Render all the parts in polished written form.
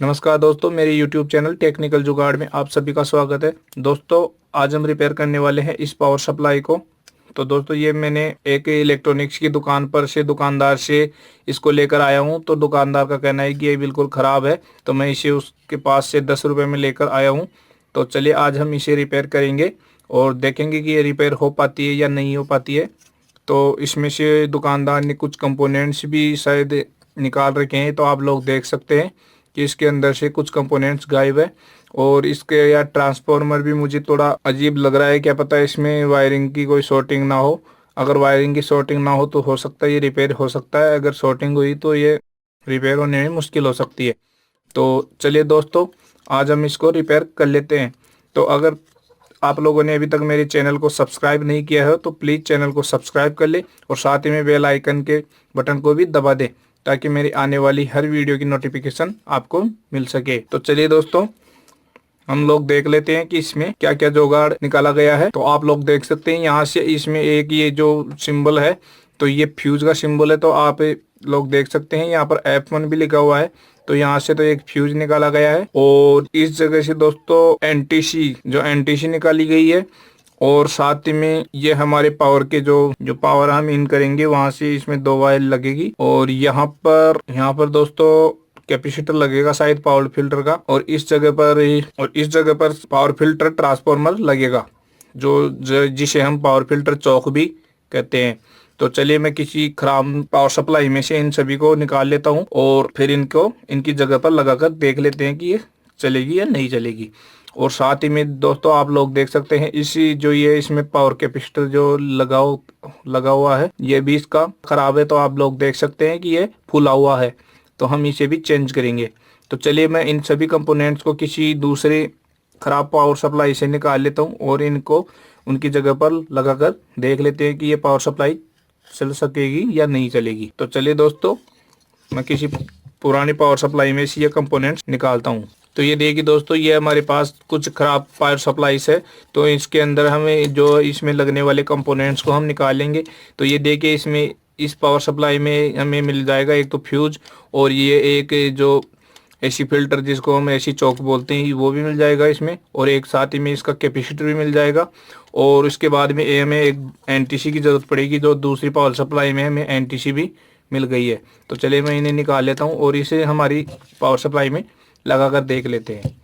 नमस्कार दोस्तों, मेरे YouTube चैनल टेक्निकल जुगाड़ में आप सभी का स्वागत है। दोस्तों, आज हम रिपेयर करने वाले हैं इस पावर सप्लाई को। तो दोस्तों, ये मैंने एक इलेक्ट्रॉनिक्स की दुकान पर से दुकानदार से इसको लेकर आया हूँ। तो दुकानदार का कहना है कि ये बिल्कुल ख़राब है, तो मैं इसे उसके पास से 10 रुपये में लेकर आया हूँ। तो चलिए आज हम इसे रिपेयर करेंगे और देखेंगे कि ये रिपेयर हो पाती है या नहीं हो पाती है। तो इसमें से दुकानदार ने कुछ कंपोनेंट्स भी शायद निकाल रखे हैं, तो आप लोग देख सकते हैं कि इसके अंदर से कुछ कंपोनेंट्स गायब है। और इसके यार ट्रांसफार्मर भी मुझे थोड़ा अजीब लग रहा है, क्या पता इसमें वायरिंग की कोई शॉर्टिंग ना हो। अगर वायरिंग की शॉर्टिंग ना हो तो हो सकता है ये रिपेयर हो सकता है, अगर शॉर्टिंग हुई तो ये रिपेयर होने में मुश्किल हो सकती है। तो चलिए दोस्तों, आज हम इसको रिपेयर कर लेते हैं। तो अगर आप लोगों ने अभी तक मेरे चैनल को सब्सक्राइब नहीं किया है तो प्लीज़ चैनल को सब्सक्राइब कर ले और साथ ही में बेल आइकन के बटन को भी दबा दे, ताकि मेरी आने वाली हर वीडियो की नोटिफिकेशन आपको मिल सके। तो चलिए दोस्तों, हम लोग देख लेते हैं कि इसमें क्या क्या जुगाड़ निकाला गया है। तो आप लोग देख सकते हैं यहाँ से इसमें एक ये जो सिंबल है, तो ये फ्यूज का सिंबल है। तो आप लोग देख सकते हैं यहाँ पर F1 भी लिखा हुआ है। तो यहाँ से तो एक फ्यूज निकाला गया है और इस जगह से दोस्तों एनटीसी निकाली गई है। और साथ ही में ये हमारे पावर के जो पावर हम इन करेंगे वहां से इसमें 2 वायर लगेगी। और यहाँ पर दोस्तों कैपेसिटर लगेगा शायद पावर फिल्टर का। और इस जगह पर पावर फिल्टर ट्रांसफार्मर लगेगा, जिसे हम पावर फिल्टर चौक भी कहते हैं। तो चलिए मैं किसी खराब पावर सप्लाई में से इन सभी को निकाल लेता हूँ और फिर इनकी जगह पर लगाकर देख लेते हैं कि ये चलेगी या नहीं चलेगी। और साथ ही में दोस्तों आप लोग देख सकते हैं ये इसमें पावर कैपेसिटर जो लगा हुआ है, ये भी इसका खराब है। तो आप लोग देख सकते हैं कि ये फूला हुआ है, तो हम इसे भी चेंज करेंगे। तो चलिए मैं इन सभी कंपोनेंट्स को किसी दूसरे खराब पावर सप्लाई से निकाल लेता हूँ और इनको उनकी जगह पर लगाकर देख लेते हैं कि ये पावर सप्लाई चल सकेगी या नहीं चलेगी। तो चलिए दोस्तों, मैं किसी पुरानी पावर सप्लाई में से ये कंपोनेंट्स निकालता हूँ। तो ये देखिए दोस्तों, ये हमारे पास कुछ खराब पावर सप्लाईस है। तो इसके अंदर हमें जो इसमें लगने वाले कंपोनेंट्स को हम निकालेंगे। तो ये देखिए, इसमें इस पावर सप्लाई में हमें मिल जाएगा एक तो फ्यूज, और ये एक जो एसी फिल्टर जिसको हम एसी चौक बोलते हैं वो भी मिल जाएगा इसमें, और एक साथ ही में इसका कैपेसिटर भी मिल जाएगा। और उसके बाद में हमें एक एनटीसी की ज़रूरत पड़ेगी, जो दूसरी पावर सप्लाई में हमें एनटीसी भी मिल गई है। तो चलिए मैं इन्हें निकाल लेता हूँ और इसे हमारी पावर सप्लाई में लगा कर देख लेते हैं।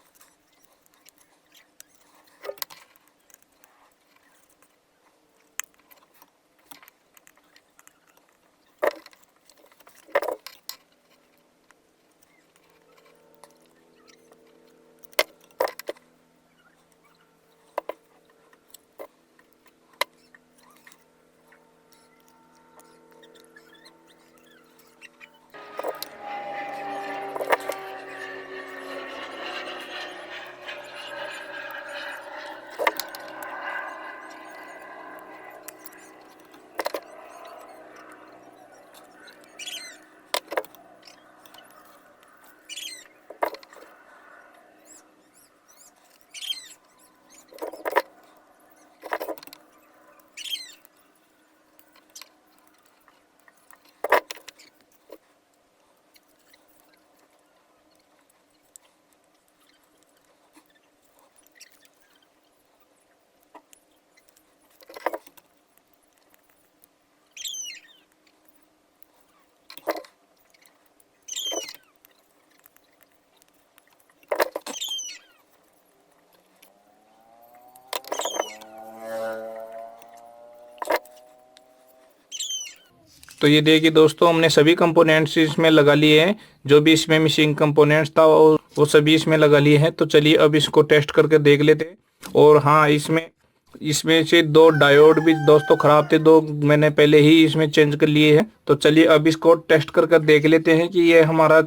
तो ये देखिए दोस्तों, हमने सभी कंपोनेंट्स इसमें लगा लिए हैं। जो भी इसमें मिसिंग कंपोनेंट्स था वो सभी इसमें लगा लिए हैं। तो चलिए अब इसको टेस्ट करके देख लेते हैं। और हाँ, इसमें से 2 डायोड भी दोस्तों ख़राब थे, 2 मैंने पहले ही इसमें चेंज कर लिए हैं। तो चलिए अब इसको टेस्ट करके देख लेते हैं कि ये हमारा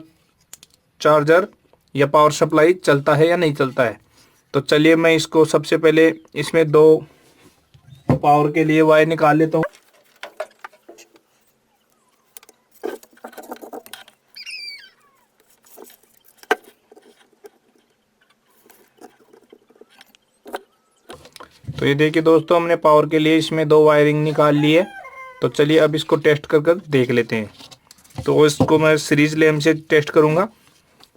चार्जर या पावर सप्लाई चलता है या नहीं चलता है। तो चलिए मैं इसको सबसे पहले इसमें 2 पावर के लिए वायर निकाल लेता हूँ। तो ये देखिए दोस्तों, हमने पावर के लिए इसमें 2 वायरिंग निकाल ली है। तो चलिए अब इसको टेस्ट कर देख लेते हैं। तो इसको मैं सीरीज लैंप से टेस्ट करूंगा।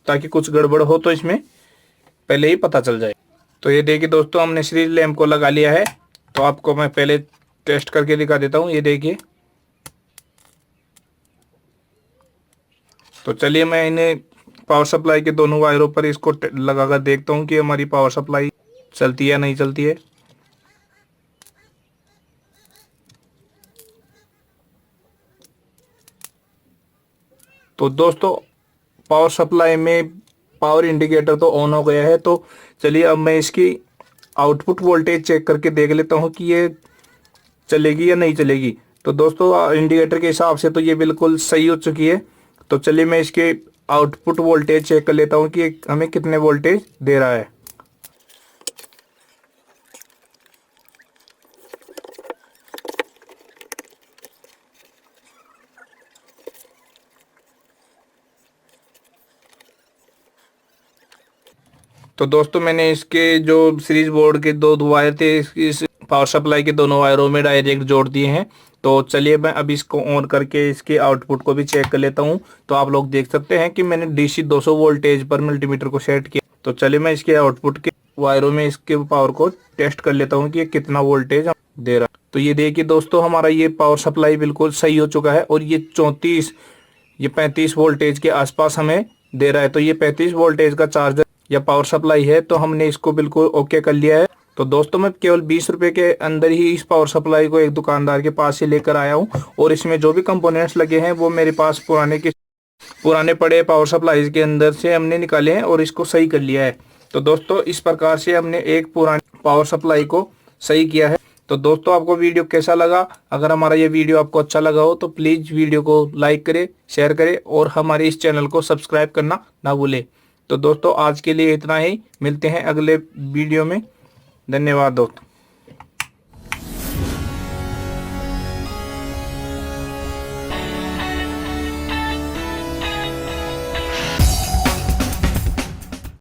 ताकि कुछ गड़बड़ हो तो इसमें पहले ही पता चल जाए। तो ये देखिए दोस्तों, हमने सीरीज लैंप को लगा लिया है। तो आपको मैं पहले टेस्ट करके दिखा देता हूँ। ये देखिए, तो चलिए मैं इन्हें पावर सप्लाई के दोनों वायरों पर इसको लगा कर देखता हूँ कि हमारी पावर सप्लाई चलती है या नहीं चलती है। तो दोस्तों, पावर सप्लाई में पावर इंडिकेटर तो ऑन हो गया है। तो चलिए अब मैं इसकी आउटपुट वोल्टेज चेक करके देख लेता हूँ कि ये चलेगी या नहीं चलेगी। तो दोस्तों, इंडिकेटर के हिसाब से तो ये बिल्कुल सही हो चुकी है। तो चलिए मैं इसके आउटपुट वोल्टेज चेक कर लेता हूँ कि हमें कितने वोल्टेज दे रहा है। तो दोस्तों, मैंने इसके जो सीरीज बोर्ड के दो वायर थे इस पावर सप्लाई के दोनों वायरों में डायरेक्ट जोड़ दिए हैं। तो चलिए मैं अब इसको ऑन करके इसके आउटपुट को भी चेक कर लेता हूं। तो आप लोग देख सकते हैं कि मैंने डीसी 200 वोल्टेज पर मल्टीमीटर को सेट किया। तो चलिए मैं इसके आउटपुट के वायरों में इसके पावर को टेस्ट कर लेता हूँ कि ये कितना वोल्टेज दे रहा है। तो ये देखिए दोस्तों, हमारा ये पावर सप्लाई बिल्कुल सही हो चुका है और ये 35 वोल्टेज के आसपास हमें दे रहा है। तो ये 35 वोल्टेज का चार्जर या पावर सप्लाई है। तो हमने इसको बिल्कुल ओके कर लिया है। तो दोस्तों, मैं केवल 20 रुपए के अंदर ही इस पावर सप्लाई को एक दुकानदार के पास से लेकर आया हूँ और इसमें जो भी कंपोनेंट्स लगे हैं वो मेरे पास पुराने पड़े पावर सप्लाई के अंदर से हमने निकाले हैं और इसको सही कर लिया है। तो दोस्तों, इस प्रकार से हमने एक पुरानी पावर सप्लाई को सही किया है। तो दोस्तों, आपको वीडियो कैसा लगा? अगर हमारा ये वीडियो आपको अच्छा लगा हो तो प्लीज़ वीडियो को लाइक करें, शेयर करें और हमारे इस चैनल को सब्सक्राइब करना ना भूलें। तो दोस्तों, आज के लिए इतना ही। मिलते हैं अगले वीडियो में। धन्यवाद दोस्तों।